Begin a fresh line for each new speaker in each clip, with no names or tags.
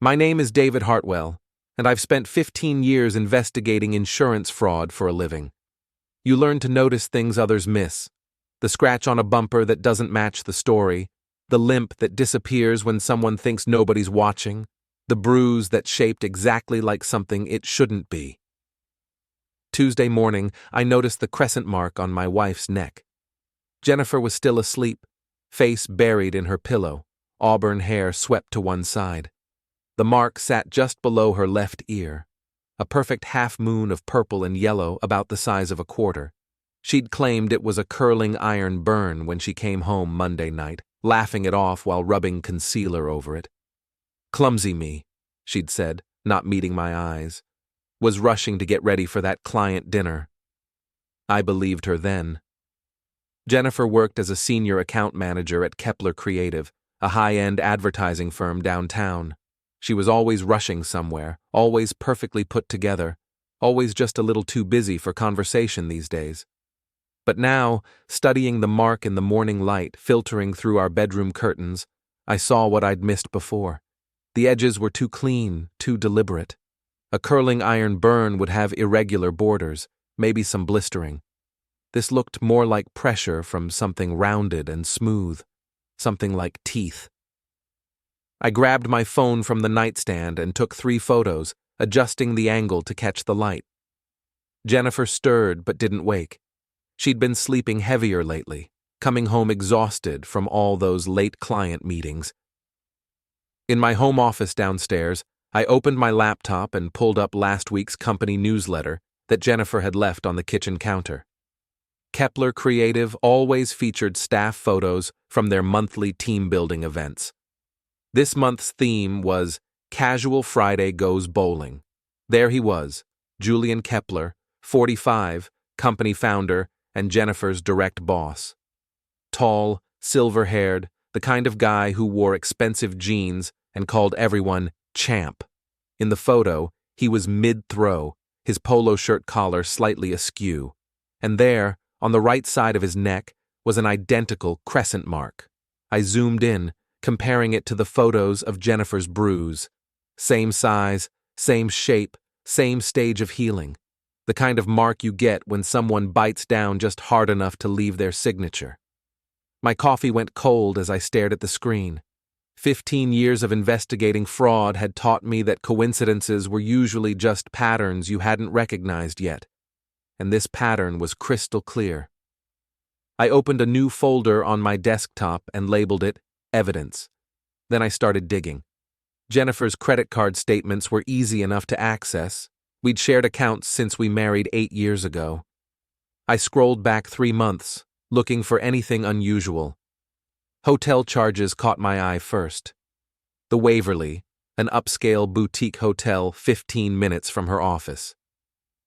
My name is David Hartwell, and I've spent 15 years investigating insurance fraud for a living. You learn to notice things others miss. The scratch on a bumper that doesn't match the story, the limp that disappears when someone thinks nobody's watching, the bruise that's shaped exactly like something it shouldn't be. Tuesday morning, I noticed the crescent mark on my wife's neck. Jennifer was still asleep, face buried in her pillow, auburn hair swept to one side. The mark sat just below her left ear, a perfect half-moon of purple and yellow about the size of a quarter. She'd claimed it was a curling iron burn when she came home Monday night, laughing it off while rubbing concealer over it. "Clumsy me," she'd said, not meeting my eyes. Was rushing to get ready for that client dinner. I believed her then. Jennifer worked as a senior account manager at Kepler Creative, a high-end advertising firm downtown. She was always rushing somewhere, always perfectly put together, always just a little too busy for conversation these days. But now, studying the mark in the morning light filtering through our bedroom curtains, I saw what I'd missed before. The edges were too clean, too deliberate. A curling iron burn would have irregular borders, maybe some blistering. This looked more like pressure from something rounded and smooth, something like teeth. I grabbed my phone from the nightstand and took 3 photos, adjusting the angle to catch the light. Jennifer stirred but didn't wake. She'd been sleeping heavier lately, coming home exhausted from all those late client meetings. In my home office downstairs, I opened my laptop and pulled up last week's company newsletter that Jennifer had left on the kitchen counter. Kepler Creative always featured staff photos from their monthly team-building events. This month's theme was Casual Friday Goes Bowling. There he was, Julian Kepler, 45, company founder, and Jennifer's direct boss. Tall, silver-haired, the kind of guy who wore expensive jeans and called everyone champ. In the photo, he was mid-throw, his polo shirt collar slightly askew. And there, on the right side of his neck, was an identical crescent mark. I zoomed in, comparing it to the photos of Jennifer's bruise. Same size, same shape, same stage of healing. The kind of mark you get when someone bites down just hard enough to leave their signature. My coffee went cold as I stared at the screen. 15 years of investigating fraud had taught me that coincidences were usually just patterns you hadn't recognized yet. And this pattern was crystal clear. I opened a new folder on my desktop and labeled it Evidence. Then I started digging. Jennifer's credit card statements were easy enough to access. We'd shared accounts since we married 8 years ago. I scrolled back 3 months, looking for anything unusual. Hotel charges caught my eye first. The Waverly, an upscale boutique hotel 15 minutes from her office.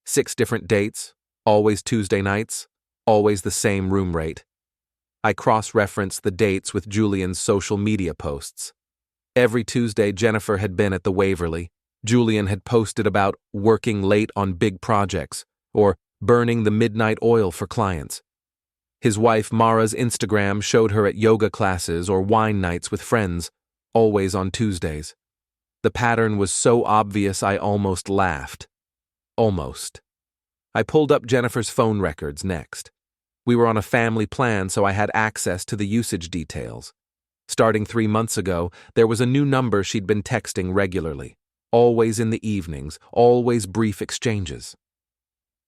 6 different dates, always Tuesday nights, always the same room rate. I cross-referenced the dates with Julian's social media posts. Every Tuesday Jennifer had been at the Waverly. Julian had posted about working late on big projects or burning the midnight oil for clients. His wife Mara's Instagram showed her at yoga classes or wine nights with friends, always on Tuesdays. The pattern was so obvious I almost laughed. Almost. I pulled up Jennifer's phone records next. We were on a family plan, so I had access to the usage details. Starting 3 months ago, there was a new number she'd been texting regularly. Always in the evenings, always brief exchanges.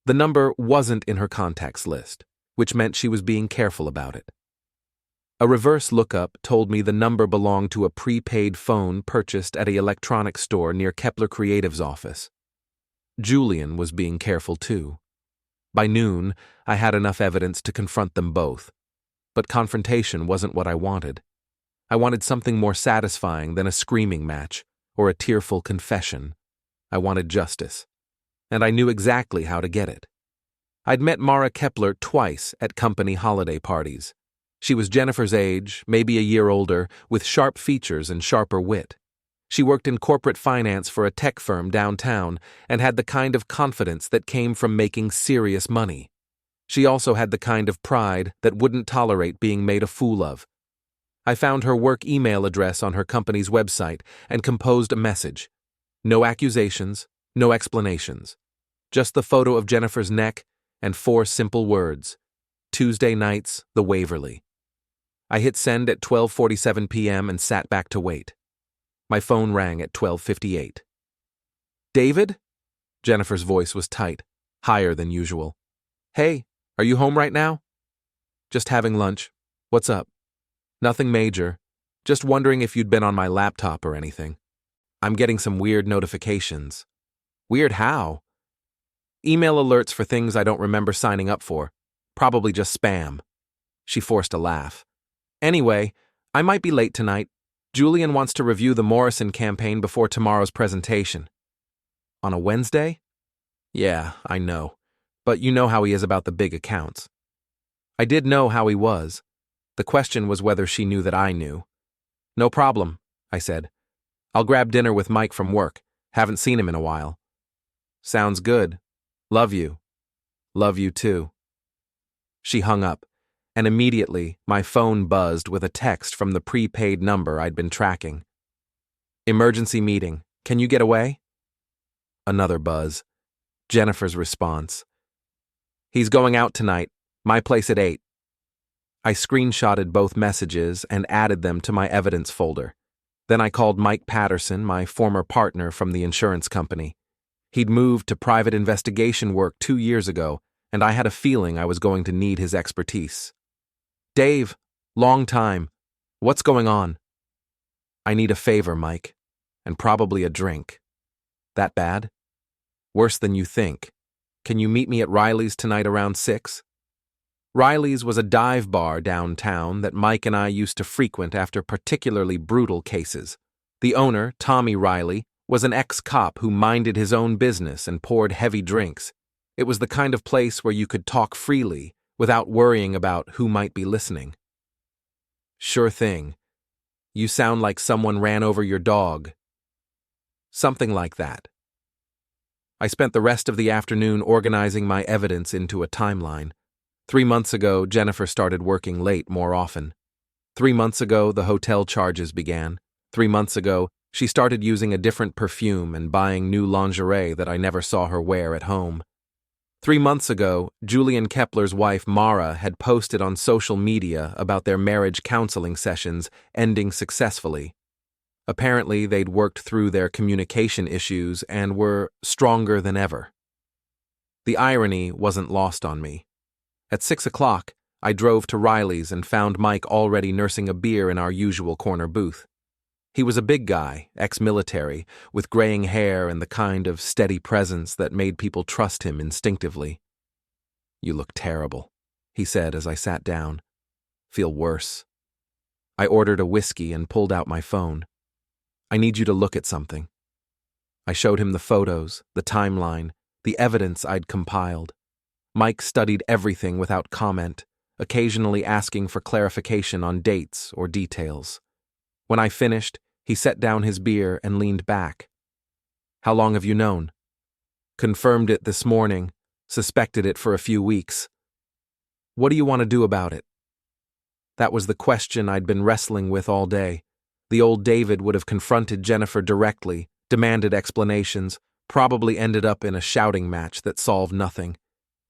The number wasn't in her contacts list, which meant she was being careful about it. A reverse lookup told me the number belonged to a prepaid phone purchased at an electronics store near Kepler Creative's office. Julian was being careful too. By noon, I had enough evidence to confront them both. But confrontation wasn't what I wanted. I wanted something more satisfying than a screaming match or a tearful confession. I wanted justice. And I knew exactly how to get it. I'd met Mara Kepler twice at company holiday parties. She was Jennifer's age, maybe a year older, with sharp features and sharper wit. She worked in corporate finance for a tech firm downtown and had the kind of confidence that came from making serious money. She also had the kind of pride that wouldn't tolerate being made a fool of. I found her work email address on her company's website and composed a message. No accusations, no explanations. Just the photo of Jennifer's neck and 4 simple words. Tuesday nights, the Waverly. I hit send at 12:47 p.m. and sat back to wait. My phone rang at 12:58. David? Jennifer's voice was tight, higher than usual. Hey, are you home right now? Just having lunch. What's up? Nothing major. Just wondering if you'd been on my laptop or anything. I'm getting some weird notifications. Weird how? Email alerts for things I don't remember signing up for. Probably just spam. She forced a laugh. Anyway, I might be late tonight. Julian wants to review the Morrison campaign before tomorrow's presentation. On a Wednesday? Yeah, I know. But you know how he is about the big accounts. I did know how he was. The question was whether she knew that I knew. No problem, I said. I'll grab dinner with Mike from work. Haven't seen him in a while. Sounds good. Love you. Love you too. She hung up, and immediately my phone buzzed with a text from the prepaid number I'd been tracking. Emergency meeting. Can you get away? Another buzz. Jennifer's response. He's going out tonight. My place at 8. I screenshotted both messages and added them to my evidence folder. Then I called Mike Patterson, my former partner from the insurance company. He'd moved to private investigation work 2 years ago, and I had a feeling I was going to need his expertise. Dave, long time. What's going on? I need a favor, Mike, and probably a drink. That bad? Worse than you think. Can you meet me at Riley's tonight around 6? Riley's was a dive bar downtown that Mike and I used to frequent after particularly brutal cases. The owner, Tommy Riley, was an ex-cop who minded his own business and poured heavy drinks. It was the kind of place where you could talk freely without worrying about who might be listening. Sure thing. You sound like someone ran over your dog. Something like that. I spent the rest of the afternoon organizing my evidence into a timeline. 3 months ago, Jennifer started working late more often. 3 months ago, the hotel charges began. 3 months ago, she started using a different perfume and buying new lingerie that I never saw her wear at home. 3 months ago, Julian Kepler's wife Mara had posted on social media about their marriage counseling sessions ending successfully. Apparently, they'd worked through their communication issues and were stronger than ever. The irony wasn't lost on me. At 6 o'clock, I drove to Riley's and found Mike already nursing a beer in our usual corner booth. He was a big guy, ex-military, with graying hair and the kind of steady presence that made people trust him instinctively. You look terrible, he said as I sat down. Feel worse. I ordered a whiskey and pulled out my phone. I need you to look at something. I showed him the photos, the timeline, the evidence I'd compiled. Mike studied everything without comment, occasionally asking for clarification on dates or details. When I finished, he set down his beer and leaned back. How long have you known? Confirmed it this morning, suspected it for a few weeks. What do you want to do about it? That was the question I'd been wrestling with all day. The old David would have confronted Jennifer directly, demanded explanations, probably ended up in a shouting match that solved nothing.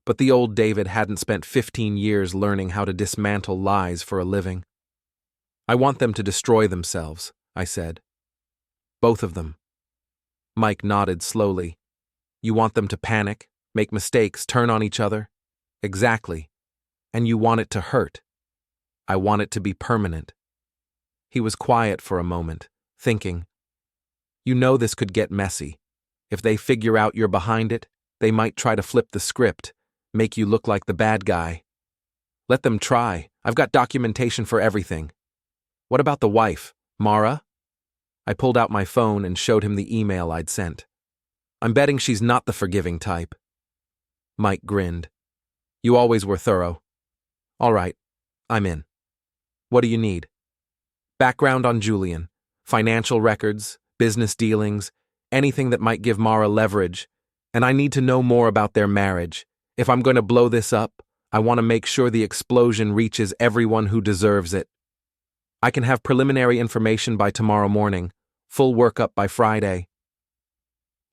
But the old David hadn't spent 15 years learning how to dismantle lies for a living. I want them to destroy themselves, I said. Both of them. Mike nodded slowly. You want them to panic, make mistakes, turn on each other? Exactly. And you want it to hurt. I want it to be permanent. He was quiet for a moment, thinking. You know this could get messy. If they figure out you're behind it, they might try to flip the script, make you look like the bad guy. Let them try. I've got documentation for everything. What about the wife, Mara? I pulled out my phone and showed him the email I'd sent. I'm betting she's not the forgiving type. Mike grinned. You always were thorough. All right, I'm in. What do you need? Background on Julian, financial records, business dealings, anything that might give Mara leverage, and I need to know more about their marriage. If I'm going to blow this up, I want to make sure the explosion reaches everyone who deserves it. I can have preliminary information by tomorrow morning, full workup by Friday.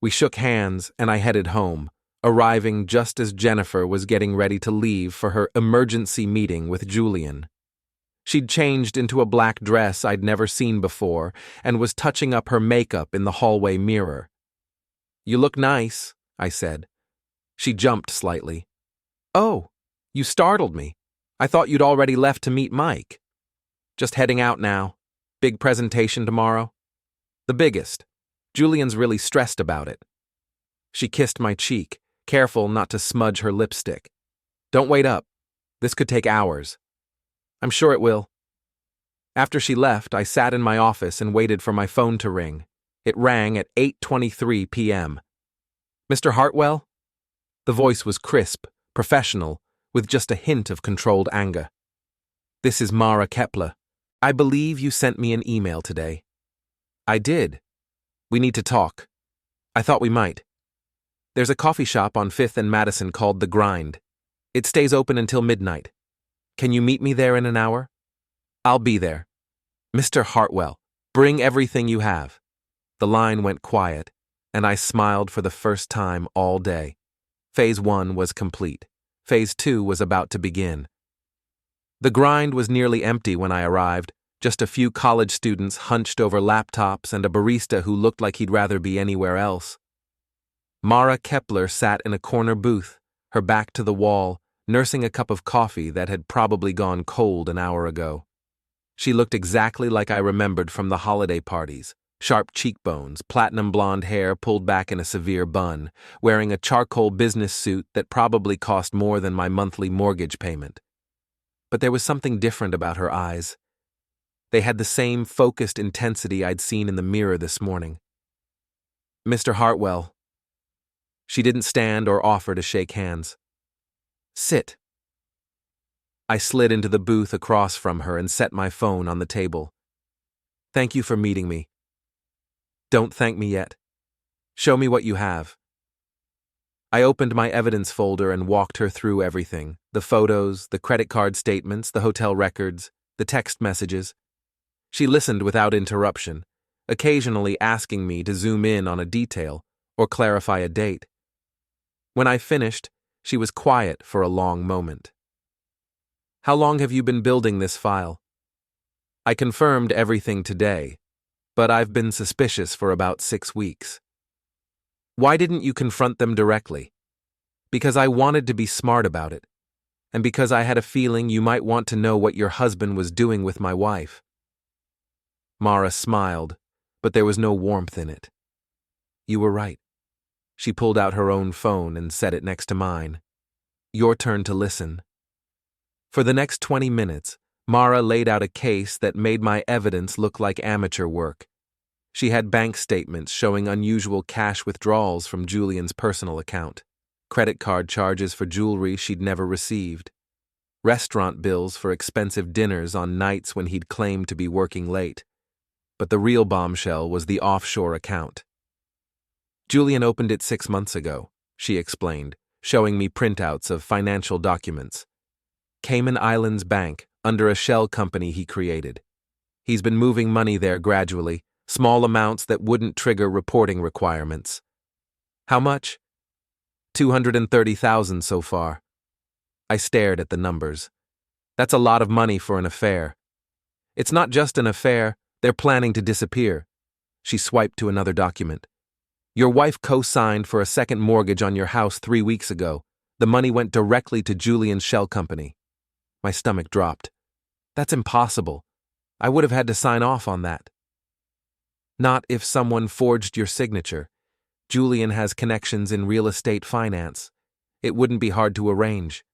We shook hands and I headed home, arriving just as Jennifer was getting ready to leave for her emergency meeting with Julian. She'd changed into a black dress I'd never seen before and was touching up her makeup in the hallway mirror. "You look nice," I said. She jumped slightly. "Oh, you startled me. I thought you'd already left to meet Mike." "Just heading out now. Big presentation tomorrow." "The biggest. Julian's really stressed about it." She kissed my cheek, careful not to smudge her lipstick. "Don't wait up. This could take hours." "I'm sure it will." After she left, I sat in my office and waited for my phone to ring. It rang at 8:23 p.m. "Mr. Hartwell?" The voice was crisp, professional, with just a hint of controlled anger. "This is Mara Kepler. I believe you sent me an email today." "I did. We need to talk." "I thought we might. There's a coffee shop on 5th and Madison called The Grind. It stays open until midnight. Can you meet me there in an hour?" "I'll be there." "Mr. Hartwell, bring everything you have." The line went quiet, and I smiled for the first time all day. Phase 1 was complete. Phase 2 was about to begin. The Grind was nearly empty when I arrived, just a few college students hunched over laptops and a barista who looked like he'd rather be anywhere else. Mara Kepler sat in a corner booth, her back to the wall, nursing a cup of coffee that had probably gone cold an hour ago. She looked exactly like I remembered from the holiday parties. Sharp cheekbones, platinum blonde hair pulled back in a severe bun, wearing a charcoal business suit that probably cost more than my monthly mortgage payment. But there was something different about her eyes. They had the same focused intensity I'd seen in the mirror this morning. "Mr. Hartwell." She didn't stand or offer to shake hands. "Sit." I slid into the booth across from her and set my phone on the table. "Thank you for meeting me." "Don't thank me yet. Show me what you have." I opened my evidence folder and walked her through everything: the photos, the credit card statements, the hotel records, the text messages. She listened without interruption, occasionally asking me to zoom in on a detail or clarify a date. When I finished, she was quiet for a long moment. "How long have you been building this file?" I confirmed everything today, but I've been suspicious for about 6 weeks. "Why didn't you confront them directly?" "Because I wanted to be smart about it, and because I had a feeling you might want to know what your husband was doing with my wife." Mara smiled, but there was no warmth in it. "You were right." She pulled out her own phone and set it next to mine. "Your turn to listen." For the next 20 minutes, Mara laid out a case that made my evidence look like amateur work. She had bank statements showing unusual cash withdrawals from Julian's personal account, credit card charges for jewelry she'd never received, restaurant bills for expensive dinners on nights when he'd claimed to be working late. But the real bombshell was the offshore account. "Julian opened it 6 months ago," she explained, showing me printouts of financial documents. "Cayman Islands Bank, under a shell company he created. He's been moving money there gradually, small amounts that wouldn't trigger reporting requirements." "How much?" $230,000 so far." I stared at the numbers. "That's a lot of money for an affair." "It's not just an affair, they're planning to disappear." She swiped to another document. "Your wife co-signed for a second mortgage on your house 3 weeks ago. The money went directly to Julian's shell company." My stomach dropped. "That's impossible. I would have had to sign off on that." "Not if someone forged your signature. Julian has connections in real estate finance. It wouldn't be hard to arrange."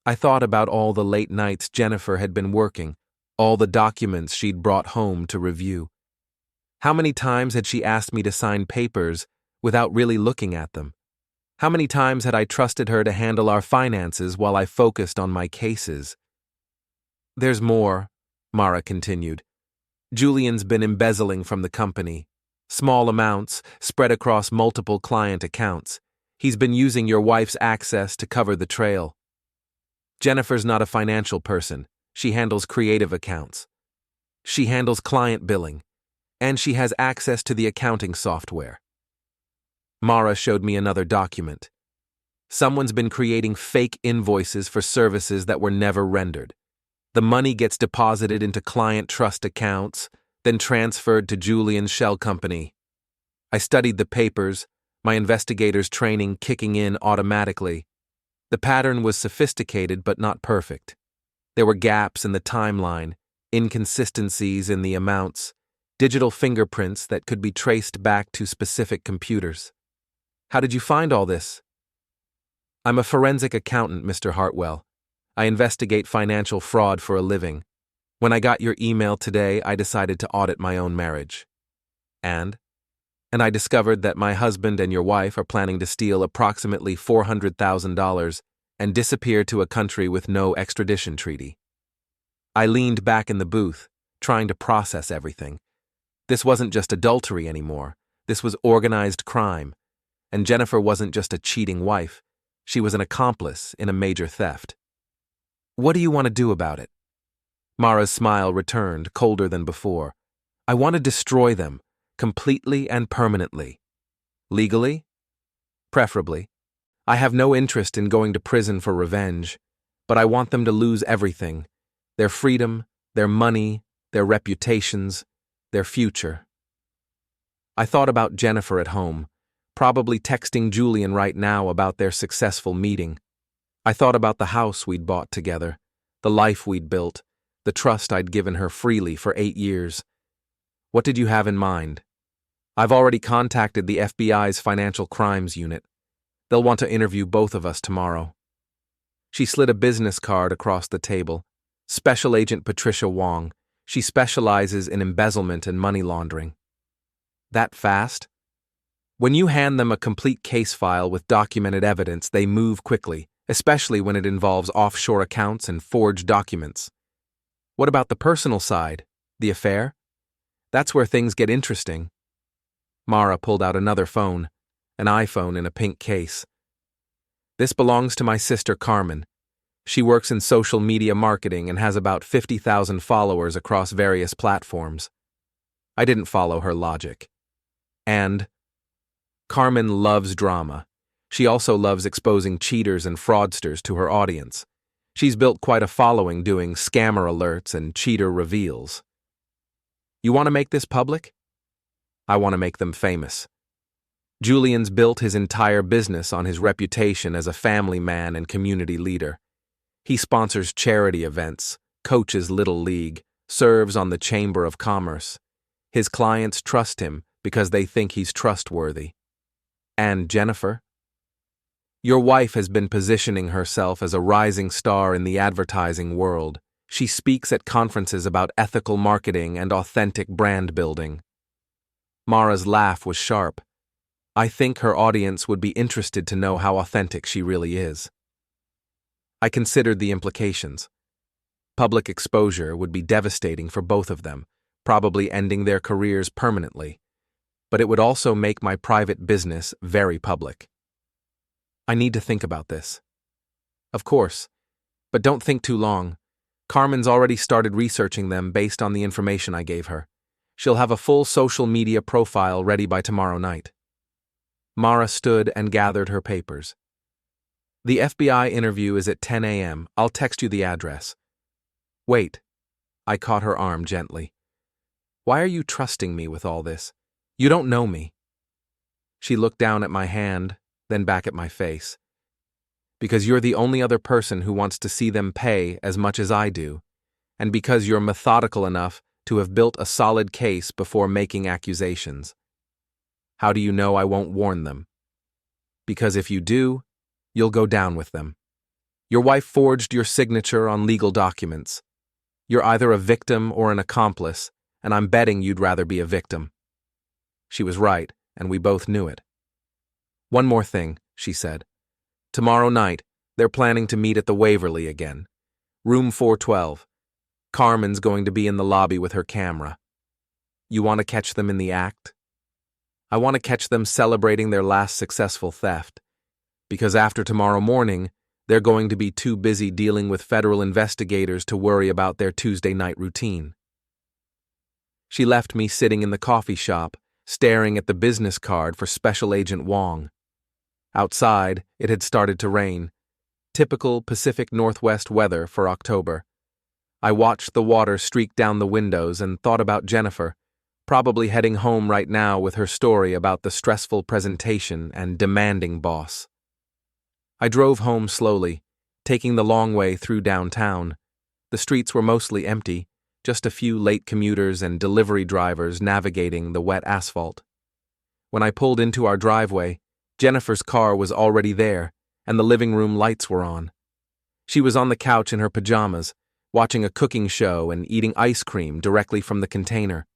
I thought about all the late nights Jennifer had been working, all the documents she'd brought home to review. How many times had she asked me to sign papers without really looking at them? How many times had I trusted her to handle our finances while I focused on my cases? "There's more," Mara continued. "Julian's been embezzling from the company. Small amounts, spread across multiple client accounts. He's been using your wife's access to cover the trail. Jennifer's not a financial person. She handles creative accounts. She handles client billing, and she has access to the accounting software. Mara showed me another document. Someone's been creating fake invoices for services that were never rendered. The money gets deposited into client trust accounts, then transferred to Julian's shell company. I studied the papers, my investigator's training kicking in automatically. The pattern was sophisticated but not perfect. There were gaps in the timeline, inconsistencies in the amounts, digital fingerprints that could be traced back to specific computers. How did you find all this? I'm a forensic accountant, Mr. Hartwell. I investigate financial fraud for a living. When I got your email today, I decided to audit my own marriage. And I discovered that my husband and your wife are planning to steal approximately $400,000 and disappear to a country with no extradition treaty. I leaned back in the booth, trying to process everything. This wasn't just adultery anymore. This was organized crime. And Jennifer wasn't just a cheating wife. She was an accomplice in a major theft. What do you want to do about it? Mara's smile returned, colder than before. I want to destroy them, completely and permanently. Legally? Preferably. I have no interest in going to prison for revenge, but I want them to lose everything. Their freedom, their money, their reputations, their future. I thought about Jennifer at home, probably texting Julian right now about their successful meeting. I thought about the house we'd bought together, the life we'd built, the trust I'd given her freely for 8 years. What did you have in mind? I've already contacted the FBI's Financial Crimes Unit. They'll want to interview both of us tomorrow. She slid a business card across the table. Special Agent Patricia Wong. She specializes in embezzlement and money laundering. That fast? When you hand them a complete case file with documented evidence, they move quickly, especially when it involves offshore accounts and forged documents. What about the personal side? The affair? That's where things get interesting. Mara pulled out another phone, an iPhone in a pink case. This belongs to my sister Carmen. She works in social media marketing and has about 50,000 followers across various platforms. I didn't follow her logic. And Carmen loves drama. She also loves exposing cheaters and fraudsters to her audience. She's built quite a following doing scammer alerts and cheater reveals. You want to make this public? I want to make them famous. Julian's built his entire business on his reputation as a family man and community leader. He sponsors charity events, coaches Little League, serves on the Chamber of Commerce. His clients trust him because they think he's trustworthy. And Jennifer? Your wife has been positioning herself as a rising star in the advertising world. She speaks at conferences about ethical marketing and authentic brand building. Mara's laugh was sharp. I think her audience would be interested to know how authentic she really is. I considered the implications. Public exposure would be devastating for both of them, probably ending their careers permanently. But it would also make my private business very public. I need to think about this. Of course, but don't think too long. Carmen's already started researching them based on the information I gave her. She'll have a full social media profile ready by tomorrow night. Mara stood and gathered her papers. The FBI interview is at 10 a.m. I'll text you the address. Wait. I caught her arm gently. Why are you trusting me with all this? You don't know me. She looked down at my hand, then back at my face. Because you're the only other person who wants to see them pay as much as I do, and because you're methodical enough to have built a solid case before making accusations. How do you know I won't warn them? Because if you do, you'll go down with them. Your wife forged your signature on legal documents. You're either a victim or an accomplice, and I'm betting you'd rather be a victim. She was right, and we both knew it. One more thing, she said. Tomorrow night, they're planning to meet at the Waverly again. Room 412. Carmen's going to be in the lobby with her camera. You want to catch them in the act? I want to catch them celebrating their last successful theft. Because after tomorrow morning, they're going to be too busy dealing with federal investigators to worry about their Tuesday night routine. She left me sitting in the coffee shop, staring at the business card for Special Agent Wong. Outside, it had started to rain. Typical Pacific Northwest weather for October. I watched the water streak down the windows and thought about Jennifer, probably heading home right now with her story about the stressful presentation and demanding boss. I drove home slowly, taking the long way through downtown. The streets were mostly empty, just a few late commuters and delivery drivers navigating the wet asphalt. When I pulled into our driveway, Jennifer's car was already there, and the living room lights were on. She was on the couch in her pajamas, watching a cooking show and eating ice cream directly from the container.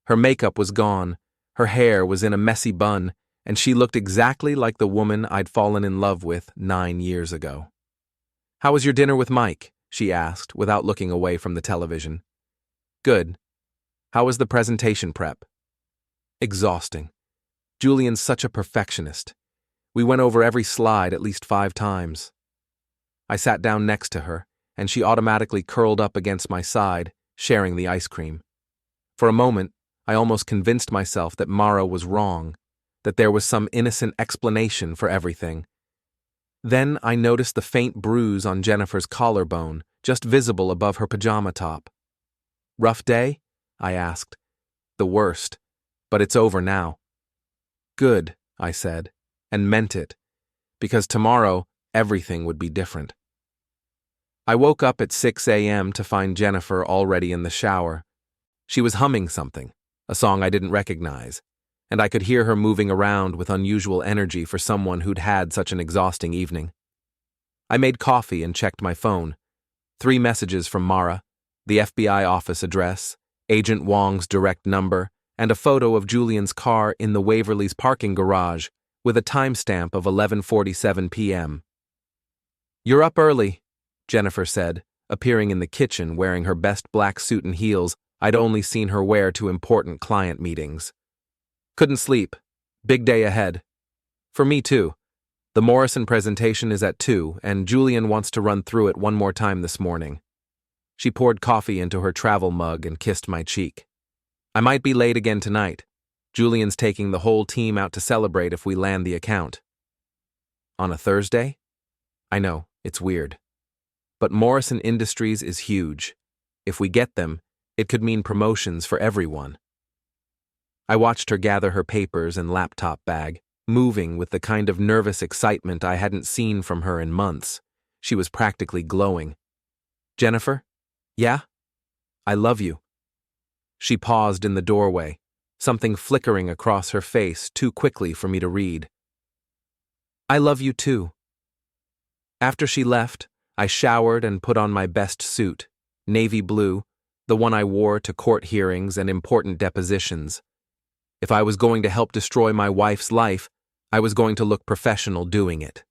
Her makeup was gone, her hair was in a messy bun, and she looked exactly like the woman I'd fallen in love with 9 years ago. "How was your dinner with Mike?" she asked, without looking away from the television. "Good. How was the presentation prep?" "Exhausting. Julian's such a perfectionist. We went over every slide at least 5 times. I sat down next to her, and she automatically curled up against my side, sharing the ice cream. For a moment, I almost convinced myself that Mara was wrong, that there was some innocent explanation for everything. Then I noticed the faint bruise on Jennifer's collarbone, just visible above her pajama top. "Rough day?" I asked. "The worst, but it's over now." "Good," I said, and meant it, because tomorrow everything would be different. I woke up at 6 a.m. to find Jennifer already in the shower. She was humming something, a song I didn't recognize, and I could hear her moving around with unusual energy for someone who'd had such an exhausting evening. I made coffee and checked my phone. 3 messages from Mara, the FBI office address, Agent Wong's direct number, and a photo of Julian's car in the Waverly's parking garage with a timestamp of 11:47 p.m. "You're up early," Jennifer said, appearing in the kitchen wearing her best black suit and heels I'd only seen her wear to important client meetings. "Couldn't sleep. Big day ahead." "For me too. The Morrison presentation is at 2, and Julian wants to run through it one more time this morning." She poured coffee into her travel mug and kissed my cheek. "I might be late again tonight. Julian's taking the whole team out to celebrate if we land the account." "On a Thursday?" "I know, it's weird. But Morrison Industries is huge. If we get them, it could mean promotions for everyone." I watched her gather her papers and laptop bag, moving with the kind of nervous excitement I hadn't seen from her in months. She was practically glowing. "Jennifer? Yeah? I love you." She paused in the doorway, something flickering across her face too quickly for me to read. "I love you too." After she left, I showered and put on my best suit, navy blue, the one I wore to court hearings and important depositions. If I was going to help destroy my wife's life, I was going to look professional doing it.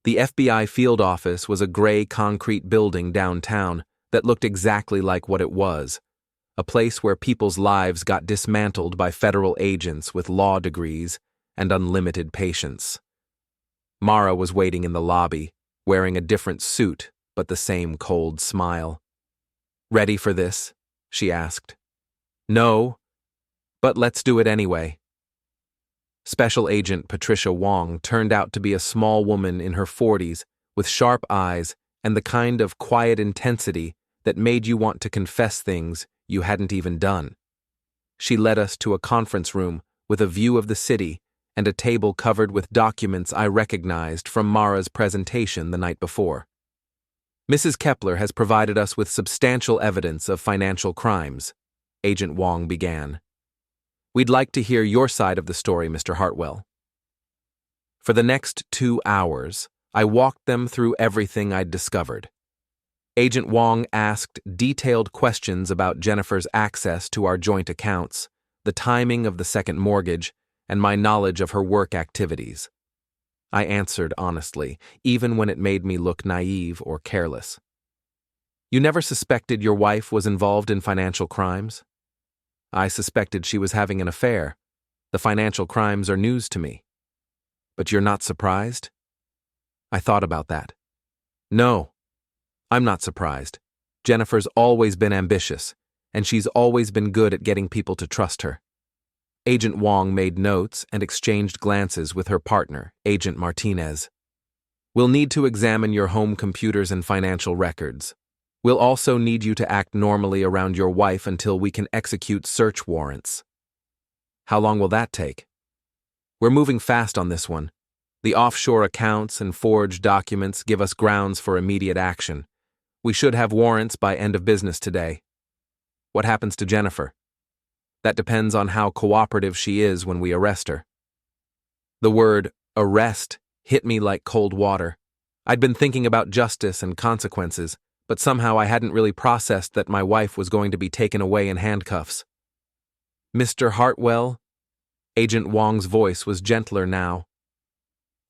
The FBI field office was a gray concrete building downtown that looked exactly like what it was, a place where people's lives got dismantled by federal agents with law degrees and unlimited patience. Mara was waiting in the lobby, wearing a different suit but the same cold smile. "Ready for this?" she asked. "No, but let's do it anyway." Special Agent Patricia Wong turned out to be a small woman in her 40s with sharp eyes and the kind of quiet intensity that made you want to confess things you hadn't even done. She led us to a conference room with a view of the city and a table covered with documents I recognized from Mara's presentation the night before. "Mrs. Kepler has provided us with substantial evidence of financial crimes," Agent Wong began. "We'd like to hear your side of the story, Mr. Hartwell." For the next 2 hours, I walked them through everything I'd discovered. Agent Wong asked detailed questions about Jennifer's access to our joint accounts, the timing of the second mortgage, and my knowledge of her work activities. I answered honestly, even when it made me look naive or careless. "You never suspected your wife was involved in financial crimes?" "I suspected she was having an affair. The financial crimes are news to me." "But you're not surprised?" I thought about that. "No, I'm not surprised. Jennifer's always been ambitious, and she's always been good at getting people to trust her. Agent Wong made notes and exchanged glances with her partner, Agent Martinez. We'll need to examine your home computers and financial records. We'll also need you to act normally around your wife until we can execute search warrants. How long will that take? We're moving fast on this one. The offshore accounts and forged documents give us grounds for immediate action. We should have warrants by end of business today. What happens to Jennifer? That depends on how cooperative she is when we arrest her. The word arrest hit me like cold water. I'd been thinking about justice and consequences, but somehow I hadn't really processed that my wife was going to be taken away in handcuffs. Mr. Hartwell? Agent Wong's voice was gentler now.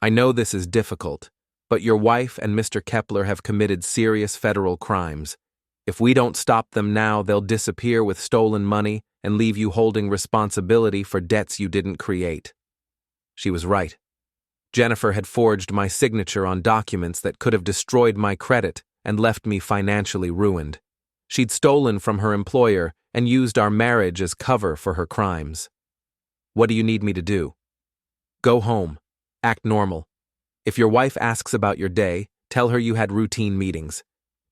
I know this is difficult, but your wife and Mr. Kepler have committed serious federal crimes. If we don't stop them now, they'll disappear with stolen money and leave you holding responsibility for debts you didn't create. She was right. Jennifer had forged my signature on documents that could have destroyed my credit and left me financially ruined. She'd stolen from her employer and used our marriage as cover for her crimes. What do you need me to do? Go home. Act normal. If your wife asks about your day, tell her you had routine meetings.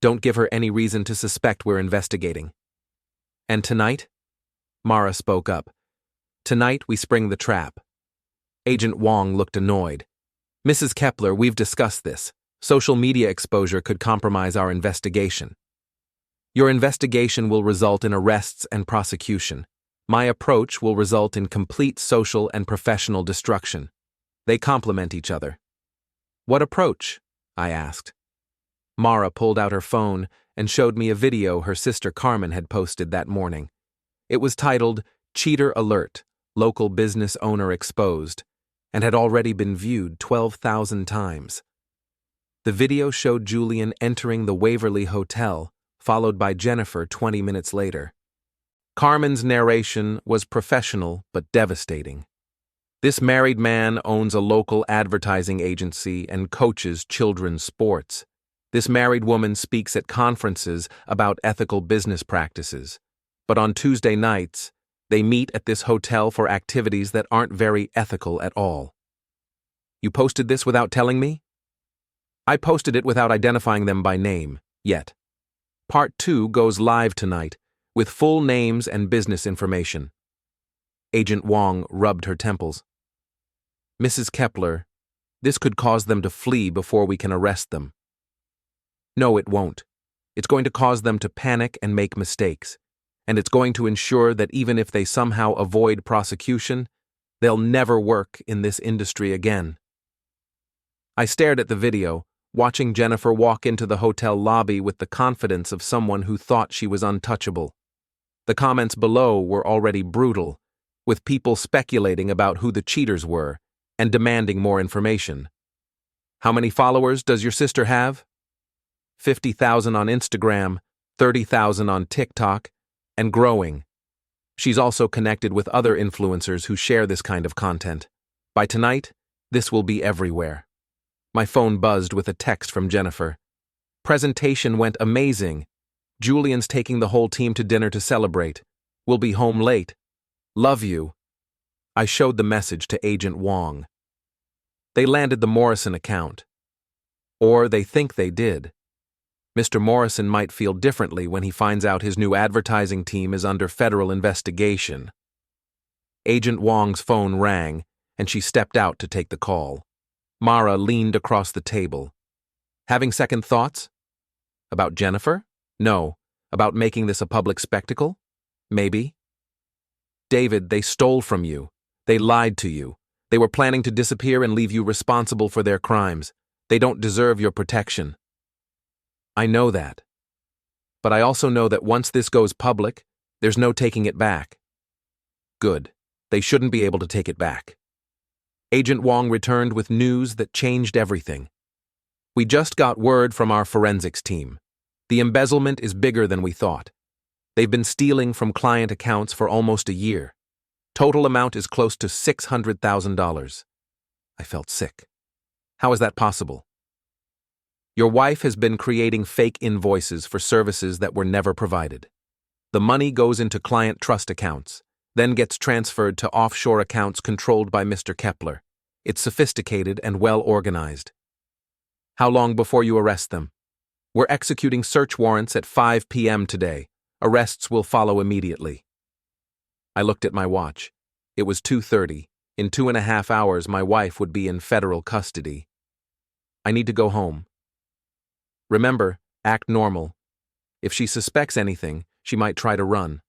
Don't give her any reason to suspect we're investigating. And tonight? Mara spoke up. Tonight we spring the trap. Agent Wong looked annoyed. Mrs. Kepler, we've discussed this. Social media exposure could compromise our investigation. Your investigation will result in arrests and prosecution. My approach will result in complete social and professional destruction. They complement each other. What approach? I asked. Mara pulled out her phone and showed me a video her sister Carmen had posted that morning. It was titled, Cheater Alert, Local Business Owner Exposed, and had already been viewed 12,000 times. The video showed Julian entering the Waverly Hotel, followed by Jennifer 20 minutes later. Carmen's narration was professional but devastating. This married man owns a local advertising agency and coaches children's sports. This married woman speaks at conferences about ethical business practices. But on Tuesday nights, they meet at this hotel for activities that aren't very ethical at all. You posted this without telling me? I posted it without identifying them by name, yet. Part 2 goes live tonight, with full names and business information. Agent Wong rubbed her temples. Mrs. Kepler, this could cause them to flee before we can arrest them. No, it won't. It's going to cause them to panic and make mistakes. And it's going to ensure that even if they somehow avoid prosecution, they'll never work in this industry again. I stared at the video, watching Jennifer walk into the hotel lobby with the confidence of someone who thought she was untouchable. The comments below were already brutal, with people speculating about who the cheaters were and demanding more information. How many followers does your sister have? 50,000 on Instagram, 30,000 on TikTok, and growing. She's also connected with other influencers who share this kind of content. By tonight, this will be everywhere. My phone buzzed with a text from Jennifer. Presentation went amazing. Julian's taking the whole team to dinner to celebrate. We'll be home late. Love you. I showed the message to Agent Wong. They landed the Morrison account. Or they think they did. Mr. Morrison might feel differently when he finds out his new advertising team is under federal investigation. Agent Wong's phone rang, and she stepped out to take the call. Mara leaned across the table. Having second thoughts? About Jennifer? No. About making this a public spectacle? Maybe. David, they stole from you. They lied to you. They were planning to disappear and leave you responsible for their crimes. They don't deserve your protection. I know that. But I also know that once this goes public, there's no taking it back. Good. They shouldn't be able to take it back. Agent Wong returned with news that changed everything. We just got word from our forensics team. The embezzlement is bigger than we thought. They've been stealing from client accounts for almost a year. Total amount is close to $600,000. I felt sick. How is that possible? Your wife has been creating fake invoices for services that were never provided. The money goes into client trust accounts, then gets transferred to offshore accounts controlled by Mr. Kepler. It's sophisticated and well organized. How long before you arrest them? We're executing search warrants at 5 p.m. today. Arrests will follow immediately. I looked at my watch. It was 2:30. In 2.5 hours, my wife would be in federal custody. I need to go home. Remember, act normal. If she suspects anything, she might try to run.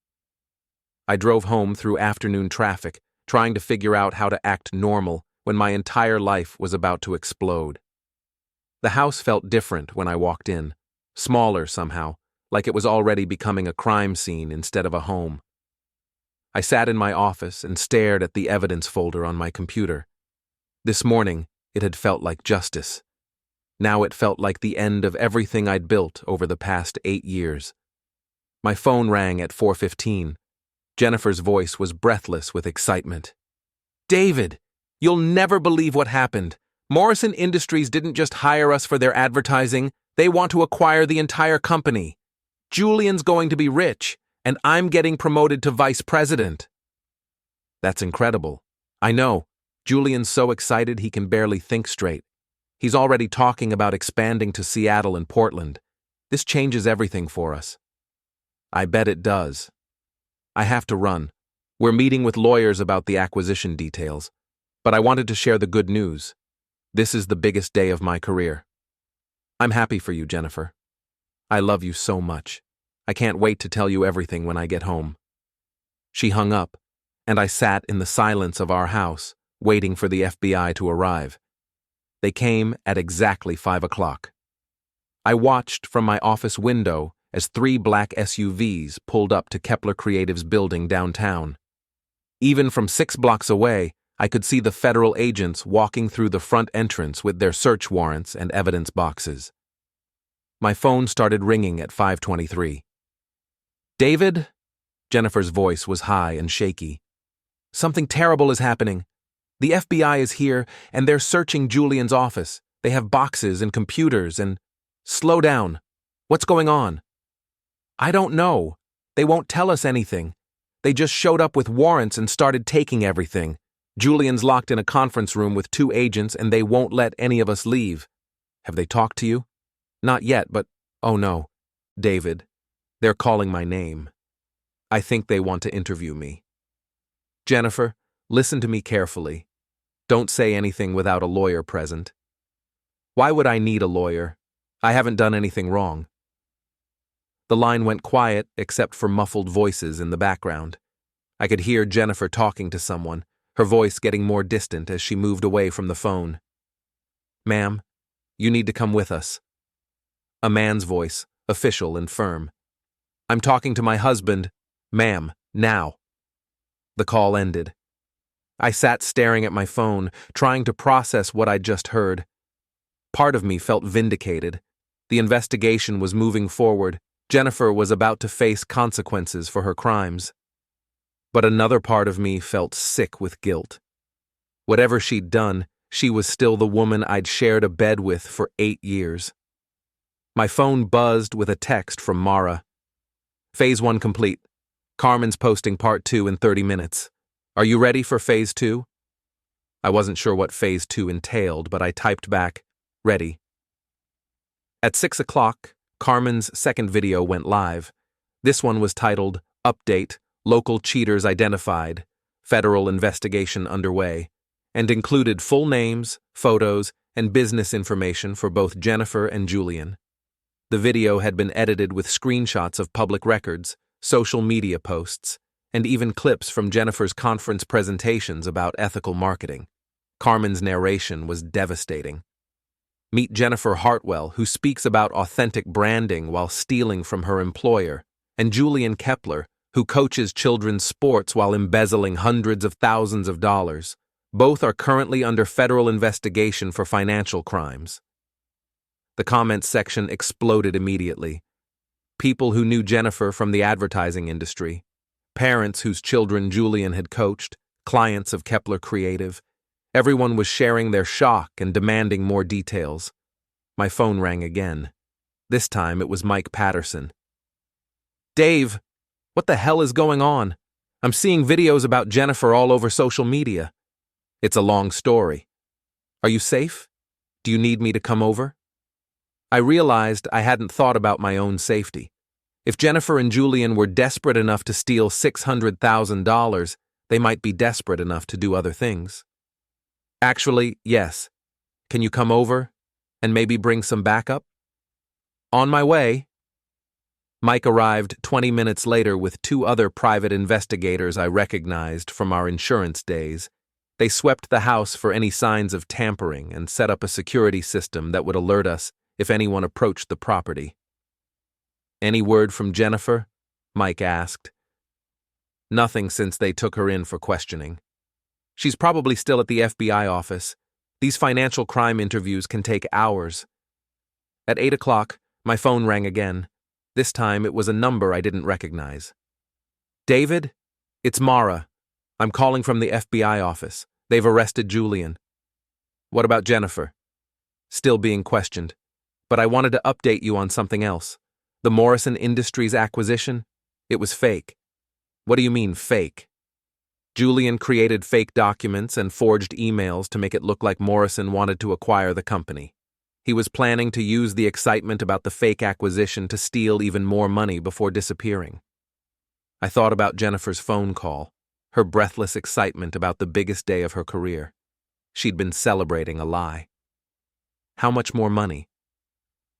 I drove home through afternoon traffic, trying to figure out how to act normal when my entire life was about to explode. The house felt different when I walked in, smaller somehow, like it was already becoming a crime scene instead of a home. I sat in my office and stared at the evidence folder on my computer. This morning, it had felt like justice. Now it felt like the end of everything I'd built over the past 8 years. My phone rang at 4:15. Jennifer's voice was breathless with excitement. "David, you'll never believe what happened. Morrison Industries didn't just hire us for their advertising, they want to acquire the entire company. Julian's going to be rich, and I'm getting promoted to vice president." That's incredible. I know. Julian's so excited he can barely think straight. He's already talking about expanding to Seattle and Portland. This changes everything for us. I bet it does. I have to run. We're meeting with lawyers about the acquisition details. But I wanted to share the good news. This is the biggest day of my career. I'm happy for you, Jennifer. I love you so much. I can't wait to tell you everything when I get home. She hung up, and I sat in the silence of our house, waiting for the FBI to arrive. They came at exactly 5 o'clock. I watched from my office window as 3 black SUVs pulled up to Kepler Creative's building downtown. Even from 6 blocks away, I could see the federal agents walking through the front entrance with their search warrants and evidence boxes. My phone started ringing at 5:23. "David?" Jennifer's voice was high and shaky. "Something terrible is happening. The FBI is here, and they're searching Julian's office. They have boxes and computers and—" "Slow down. What's going on?" "I don't know. They won't tell us anything. They just showed up with warrants and started taking everything. Julian's locked in a conference room with 2 agents and they won't let any of us leave. Have they talked to you?" "Not yet, but—" "Oh no, David. They're calling my name. I think they want to interview me." "Jennifer, listen to me carefully. Don't say anything without a lawyer present." "Why would I need a lawyer? I haven't done anything wrong." The line went quiet except for muffled voices in the background. I could hear Jennifer talking to someone, her voice getting more distant as she moved away from the phone. "Ma'am, you need to come with us." A man's voice, official and firm. "I'm talking to my husband. Ma'am, now." The call ended. I sat staring at my phone, trying to process what I'd just heard. Part of me felt vindicated. The investigation was moving forward. Jennifer was about to face consequences for her crimes. But another part of me felt sick with guilt. Whatever she'd done, she was still the woman I'd shared a bed with for 8 years. My phone buzzed with a text from Mara. "Phase 1 complete. Carmen's posting part 2 in 30 minutes. Are you ready for phase 2? I wasn't sure what phase 2 entailed, but I typed back, "Ready." At 6 o'clock, Carmen's second video went live. This one was titled, "Update, Local Cheaters Identified, Federal Investigation Underway," and included full names, photos, and business information for both Jennifer and Julian. The video had been edited with screenshots of public records, social media posts, and even clips from Jennifer's conference presentations about ethical marketing. Carmen's narration was devastating. Meet Jennifer Hartwell, who speaks about authentic branding while stealing from her employer, and Julian Kepler, who coaches children's sports while embezzling hundreds of thousands of dollars. Both are currently under federal investigation for financial crimes. The comments section exploded immediately. People who knew Jennifer from the advertising industry, parents whose children Julian had coached, clients of Kepler Creative. Everyone was sharing their shock and demanding more details. My phone rang again. This time it was Mike Patterson. "Dave, What the hell is going on? I'm seeing videos about Jennifer all over social media. It's a long story. Are you safe? Do you need me to come over? I realized I hadn't thought about my own safety. If Jennifer and Julian were desperate enough to steal $600,000, they might be desperate enough to do other things. Actually, yes. Can you come over and maybe bring some backup? On my way. Mike arrived 20 minutes later with two other private investigators I recognized from our insurance days. They swept the house for any signs of tampering and set up a security system that would alert us if anyone approached the property. Any word from Jennifer? Mike asked. Nothing since they took her in for questioning. She's probably still at the FBI office. These financial crime interviews can take hours. At 8 o'clock, my phone rang again. This time it was a number I didn't recognize. David? It's Mara. I'm calling from the FBI office. They've arrested Julian. What about Jennifer? Still being questioned. But I wanted to update you on something else. The Morrison Industries acquisition? It was fake. What do you mean, fake? Julian created fake documents and forged emails to make it look like Morrison wanted to acquire the company. He was planning to use the excitement about the fake acquisition to steal even more money before disappearing. I thought about Jennifer's phone call, her breathless excitement about the biggest day of her career. She'd been celebrating a lie. How much more money?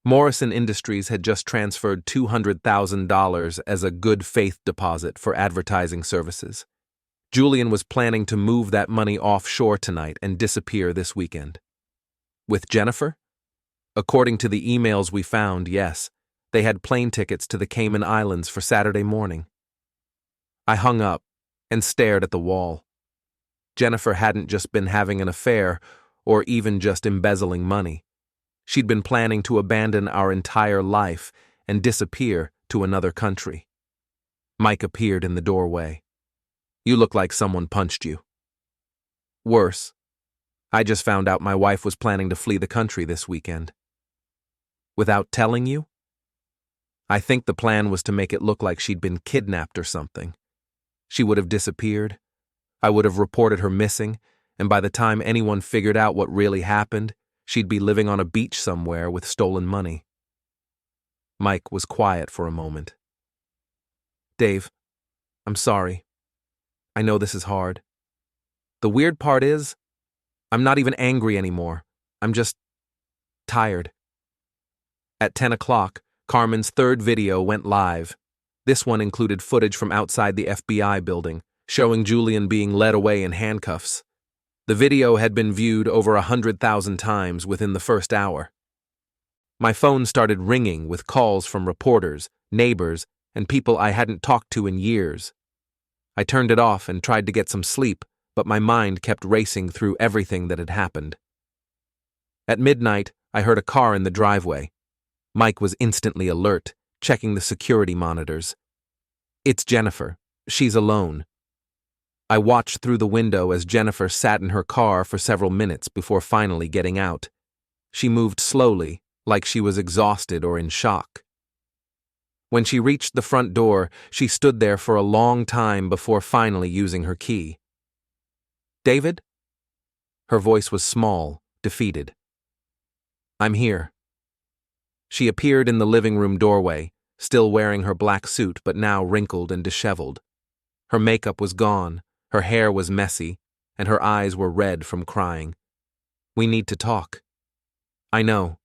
Morrison Industries had just transferred $200,000 as a good faith deposit for advertising services. Julian was planning to move that money offshore tonight and disappear this weekend. With Jennifer? According to the emails we found, yes, they had plane tickets to the Cayman Islands for Saturday morning. I hung up and stared at the wall. Jennifer hadn't just been having an affair or even just embezzling money. She'd been planning to abandon our entire life and disappear to another country. Mike appeared in the doorway. You look like someone punched you. Worse. I just found out my wife was planning to flee the country this weekend. Without telling you? I think the plan was to make it look like she'd been kidnapped or something. She would have disappeared. I would have reported her missing, and by the time anyone figured out what really happened, she'd be living on a beach somewhere with stolen money. Mike was quiet for a moment. Dave, I'm sorry. I know this is hard. The weird part is, I'm not even angry anymore. I'm just tired. At 10 o'clock, Carmen's third video went live. This one included footage from outside the FBI building, showing Julian being led away in handcuffs. The video had been viewed over 100,000 times within the first hour. My phone started ringing with calls from reporters, neighbors, and people I hadn't talked to in years. I turned it off and tried to get some sleep, but my mind kept racing through everything that had happened. At midnight, I heard a car in the driveway. Mike was instantly alert, checking the security monitors. It's Jennifer. She's alone. I watched through the window as Jennifer sat in her car for several minutes before finally getting out. She moved slowly, like she was exhausted or in shock. When she reached the front door, she stood there for a long time before finally using her key. David? Her voice was small, defeated. I'm here. She appeared in the living room doorway, still wearing her black suit but now wrinkled and disheveled. Her makeup was gone, her hair was messy, and her eyes were red from crying. We need to talk. I know.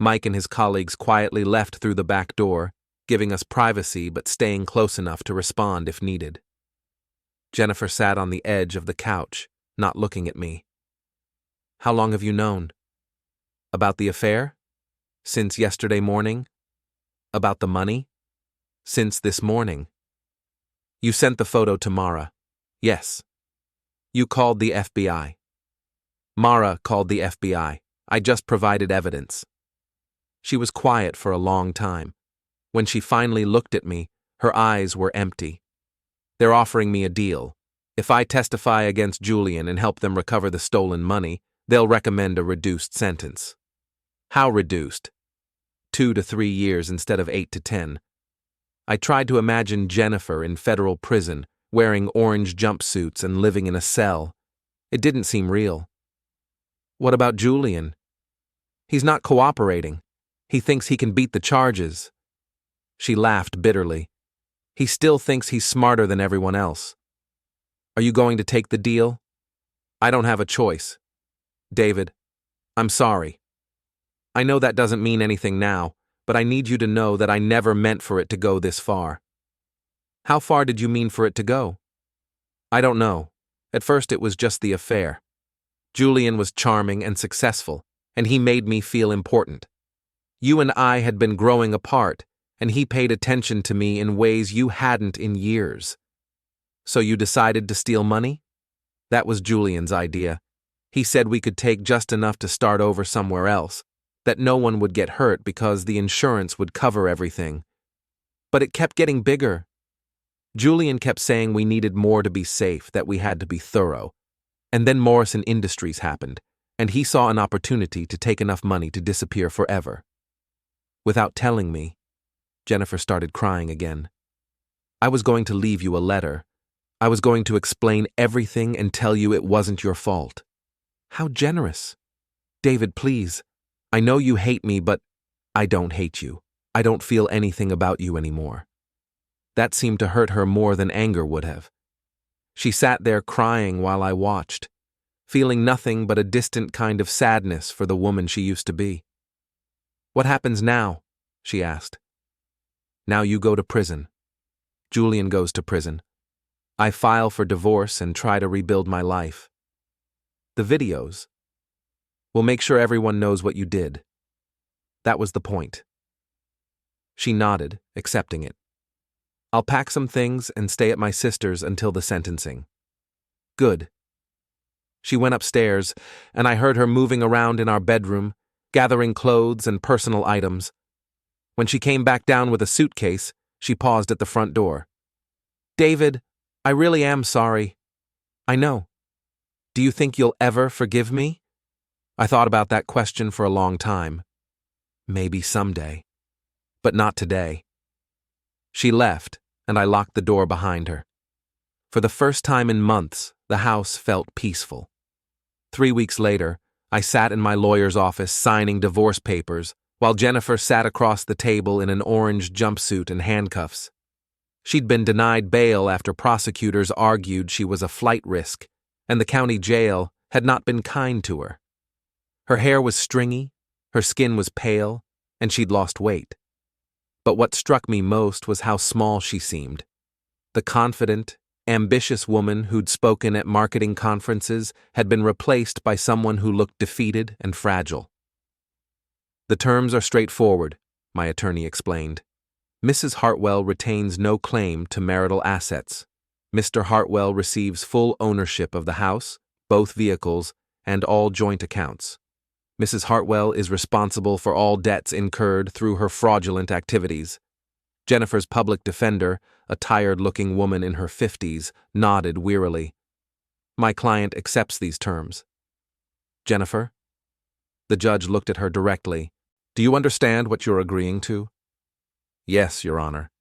Mike and his colleagues quietly left through the back door, giving us privacy but staying close enough to respond if needed. Jennifer sat on the edge of the couch, not looking at me. How long have you known? About the affair? Since yesterday morning? About the money? Since this morning. You sent the photo to Mara. Yes. You called the FBI. Mara called the FBI. I just provided evidence. She was quiet for a long time. When she finally looked at me, her eyes were empty. They're offering me a deal. If I testify against Julian and help them recover the stolen money, they'll recommend a reduced sentence. How reduced? 2 to 3 years instead of 8 to 10. I tried to imagine Jennifer in federal prison, wearing orange jumpsuits and living in a cell. It didn't seem real. What about Julian? He's not cooperating. He thinks he can beat the charges. She laughed bitterly. He still thinks he's smarter than everyone else. Are you going to take the deal? I don't have a choice. David, I'm sorry. I know that doesn't mean anything now, but I need you to know that I never meant for it to go this far. How far did you mean for it to go? I don't know. At first it was just the affair. Julian was charming and successful, and he made me feel important. You and I had been growing apart, and he paid attention to me in ways you hadn't in years. So you decided to steal money? That was Julian's idea. He said we could take just enough to start over somewhere else, that no one would get hurt because the insurance would cover everything. But it kept getting bigger. Julian kept saying we needed more to be safe, that we had to be thorough. And then Morrison Industries happened, and he saw an opportunity to take enough money to disappear forever. Without telling me, Jennifer started crying again. I was going to leave you a letter. I was going to explain everything and tell you it wasn't your fault. How generous. David, please. I know you hate me, but I don't hate you. I don't feel anything about you anymore. That seemed to hurt her more than anger would have. She sat there crying while I watched, feeling nothing but a distant kind of sadness for the woman she used to be. What happens now? She asked. Now you go to prison. Julian goes to prison. I file for divorce and try to rebuild my life. The videos. We'll make sure everyone knows what you did. That was the point. She nodded, accepting it. I'll pack some things and stay at my sister's until the sentencing. Good. She went upstairs, and I heard her moving around in our bedroom, gathering clothes and personal items. When she came back down with a suitcase, she paused at the front door. David, I really am sorry. I know. Do you think you'll ever forgive me? I thought about that question for a long time. Maybe someday. But not today. She left, and I locked the door behind her. For the first time in months, the house felt peaceful. 3 weeks later, I sat in my lawyer's office signing divorce papers, while Jennifer sat across the table in an orange jumpsuit and handcuffs. She'd been denied bail after prosecutors argued she was a flight risk, and the county jail had not been kind to her. Her hair was stringy, her skin was pale, and she'd lost weight. But what struck me most was how small she seemed. The confident, ambitious woman who'd spoken at marketing conferences had been replaced by someone who looked defeated and fragile. The terms are straightforward, my attorney explained. Mrs. Hartwell retains no claim to marital assets. Mr. Hartwell receives full ownership of the house, both vehicles, and all joint accounts. Mrs. Hartwell is responsible for all debts incurred through her fraudulent activities. Jennifer's public defender, a tired-looking woman in her 50s, nodded wearily. My client accepts these terms. Jennifer? The judge looked at her directly. Do you understand what you're agreeing to? Yes, Your Honor.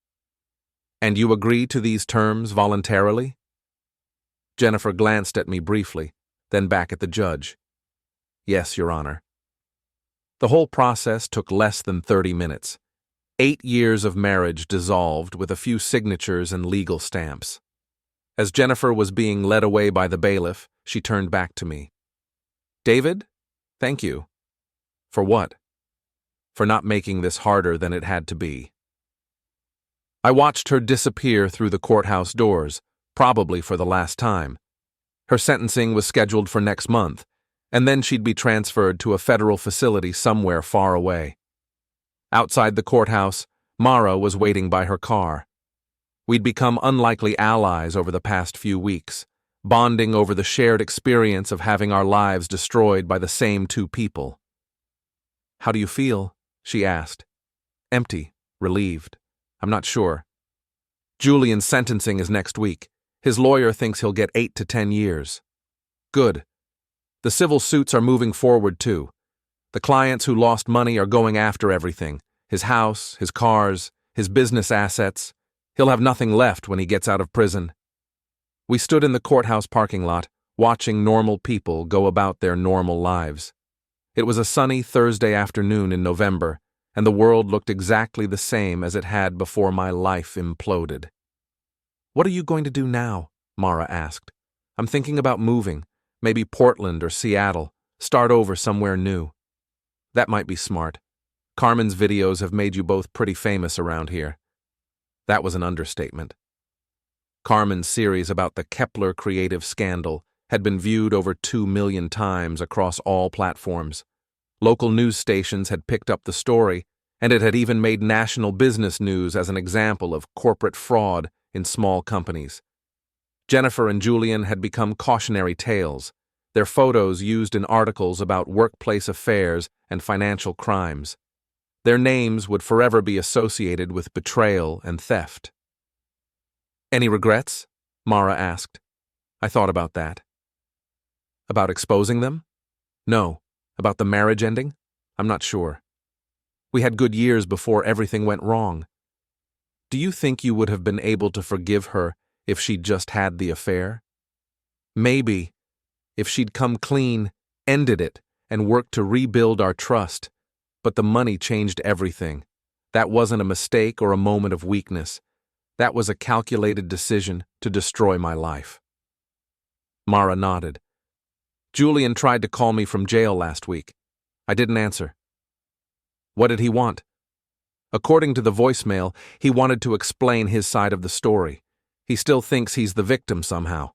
And you agree to these terms voluntarily? Jennifer glanced at me briefly, then back at the judge. Yes, Your Honor. The whole process took less than 30 minutes. 8 years of marriage dissolved with a few signatures and legal stamps. As Jennifer was being led away by the bailiff, she turned back to me. David, thank you. For what? For not making this harder than it had to be. I watched her disappear through the courthouse doors, probably for the last time. Her sentencing was scheduled for next month, and then she'd be transferred to a federal facility somewhere far away. Outside the courthouse, Mara was waiting by her car. We'd become unlikely allies over the past few weeks, bonding over the shared experience of having our lives destroyed by the same two people. How do you feel? She asked. Empty, relieved. I'm not sure. Julian's sentencing is next week. His lawyer thinks he'll get 8 to 10 years. Good. The civil suits are moving forward too. The clients who lost money are going after everything. His house, his cars, his business assets, He'll have nothing left when he gets out of prison. We stood in the courthouse parking lot, watching normal people go about their normal lives. It was a sunny Thursday afternoon in November, and the world looked exactly the same as it had before my life imploded. "What are you going to do now?" Mara asked. "I'm thinking about moving, maybe Portland or Seattle, start over somewhere new." "That might be smart. Carmen's videos have made you both pretty famous around here." That was an understatement. Carmen's series about the Kepler creative scandal had been viewed over 2 million times across all platforms. Local news stations had picked up the story, and it had even made national business news as an example of corporate fraud in small companies. Jennifer and Julian had become cautionary tales, their photos used in articles about workplace affairs and financial crimes. Their names would forever be associated with betrayal and theft. "Any regrets?" Mara asked. I thought about that. About exposing them? No. About the marriage ending? I'm not sure. We had good years before everything went wrong. Do you think you would have been able to forgive her if she'd just had the affair? Maybe. If she'd come clean, ended it, and worked to rebuild our trust. But the money changed everything. That wasn't a mistake or a moment of weakness. That was a calculated decision to destroy my life. Mara nodded. Julian tried to call me from jail last week. I didn't answer. What did he want? According to the voicemail, he wanted to explain his side of the story. He still thinks he's the victim somehow.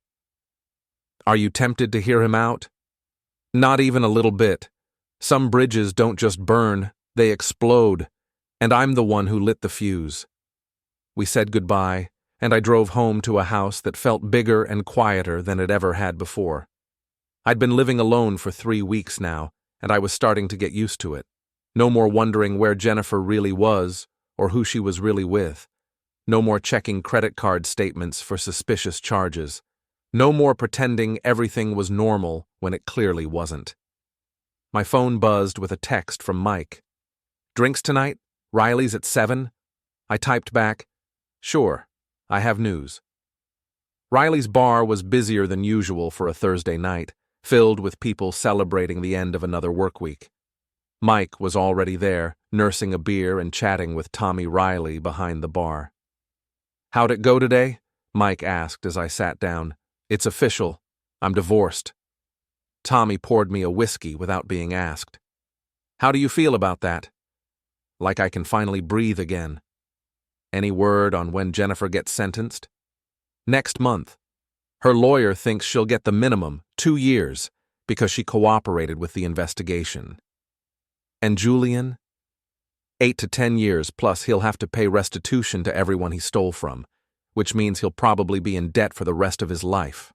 Are you tempted to hear him out? Not even a little bit. Some bridges don't just burn, they explode, and I'm the one who lit the fuse. We said goodbye, and I drove home to a house that felt bigger and quieter than it ever had before. I'd been living alone for 3 weeks now, and I was starting to get used to it. No more wondering where Jennifer really was or who she was really with. No more checking credit card statements for suspicious charges. No more pretending everything was normal when it clearly wasn't. My phone buzzed with a text from Mike. "Drinks tonight? Riley's at 7? I typed back, "Sure, I have news." Riley's bar was busier than usual for a Thursday night, filled with people celebrating the end of another work week. Mike was already there, nursing a beer and chatting with Tommy Riley behind the bar. "How'd it go today?" Mike asked as I sat down. "It's official. I'm divorced." Tommy poured me a whiskey without being asked. "How do you feel about that?" "Like I can finally breathe again." "Any word on when Jennifer gets sentenced?" "Next month. Her lawyer thinks she'll get the minimum, 2 years, because she cooperated with the investigation." "And Julian?" 8 to 10 years, plus he'll have to pay restitution to everyone he stole from, which means he'll probably be in debt for the rest of his life.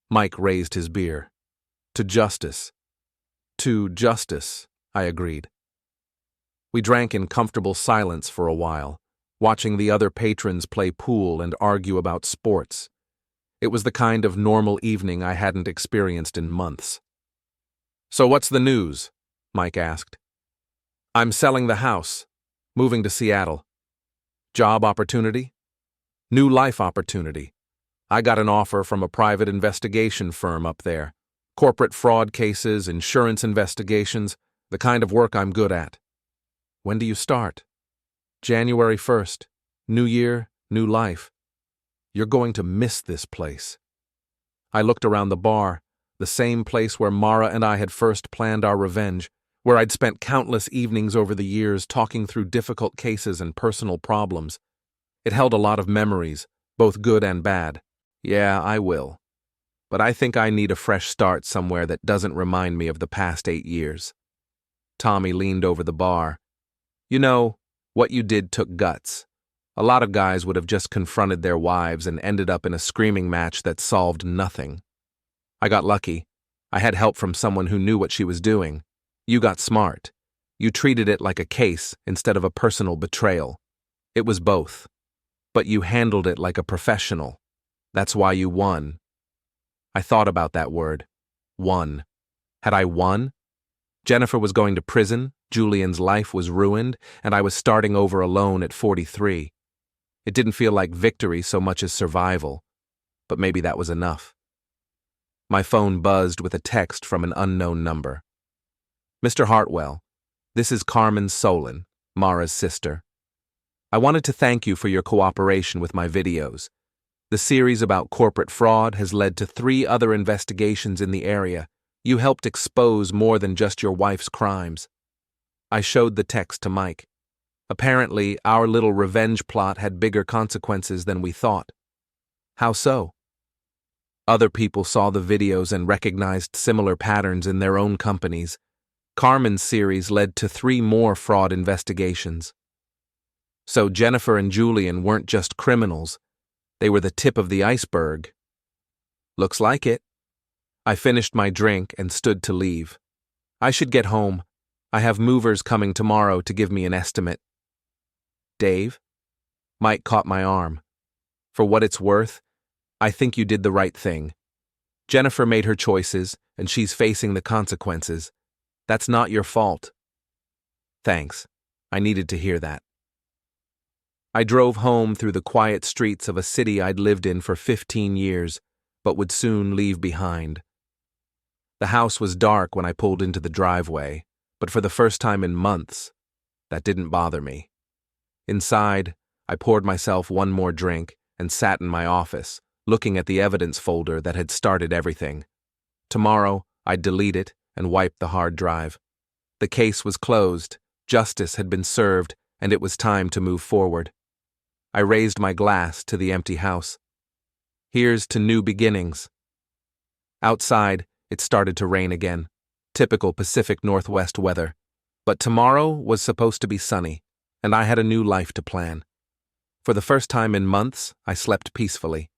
Mike raised his beer. "To justice." "To justice," I agreed. We drank in comfortable silence for a while, watching the other patrons play pool and argue about sports. It was the kind of normal evening I hadn't experienced in months. "So what's the news?" Mike asked. "I'm selling the house, moving to Seattle." "Job opportunity?" "New life opportunity. I got an offer from a private investigation firm up there. Corporate fraud cases, insurance investigations, the kind of work I'm good at." "When do you start?" "January 1st. New year, new life." "You're going to miss this place." I looked around the bar, the same place where Mara and I had first planned our revenge, where I'd spent countless evenings over the years talking through difficult cases and personal problems. It held a lot of memories, both good and bad. "Yeah, I will. But I think I need a fresh start somewhere that doesn't remind me of the past 8 years. Tommy leaned over the bar. "You know, what you did took guts. A lot of guys would have just confronted their wives and ended up in a screaming match that solved nothing. I got lucky. I had help from someone who knew what she was doing. You got smart. You treated it like a case instead of a personal betrayal. It was both. But you handled it like a professional. That's why you won." I thought about that word. Won. Had I won? Jennifer was going to prison, Julian's life was ruined, and I was starting over alone at 43. It didn't feel like victory so much as survival, but maybe that was enough. My phone buzzed with a text from an unknown number. Mr. Hartwell, this is Carmen Solon, Mara's sister. I wanted to thank you for your cooperation with my videos. The series about corporate fraud has led to 3 other investigations in the area. You helped expose more than just your wife's crimes. I showed the text to Mike. Apparently, our little revenge plot had bigger consequences than we thought. How so? Other people saw the videos and recognized similar patterns in their own companies. Carmen's series led to 3 more fraud investigations. So Jennifer and Julian weren't just criminals. They were the tip of the iceberg. Looks like it. I finished my drink and stood to leave. I should get home. I have movers coming tomorrow to give me an estimate. Dave? Mike caught my arm. For what it's worth, I think you did the right thing. Jennifer made her choices, and she's facing the consequences. That's not your fault. Thanks. I needed to hear that. I drove home through the quiet streets of a city I'd lived in for 15 years, but would soon leave behind. The house was dark when I pulled into the driveway, but for the first time in months, that didn't bother me. Inside, I poured myself one more drink and sat in my office, looking at the evidence folder that had started everything. Tomorrow, I'd delete it and wipe the hard drive. The case was closed, justice had been served, and it was time to move forward. I raised my glass to the empty house. Here's to new beginnings. Outside, it started to rain again, typical Pacific Northwest weather. But tomorrow was supposed to be sunny, and I had a new life to plan. For the first time in months, I slept peacefully.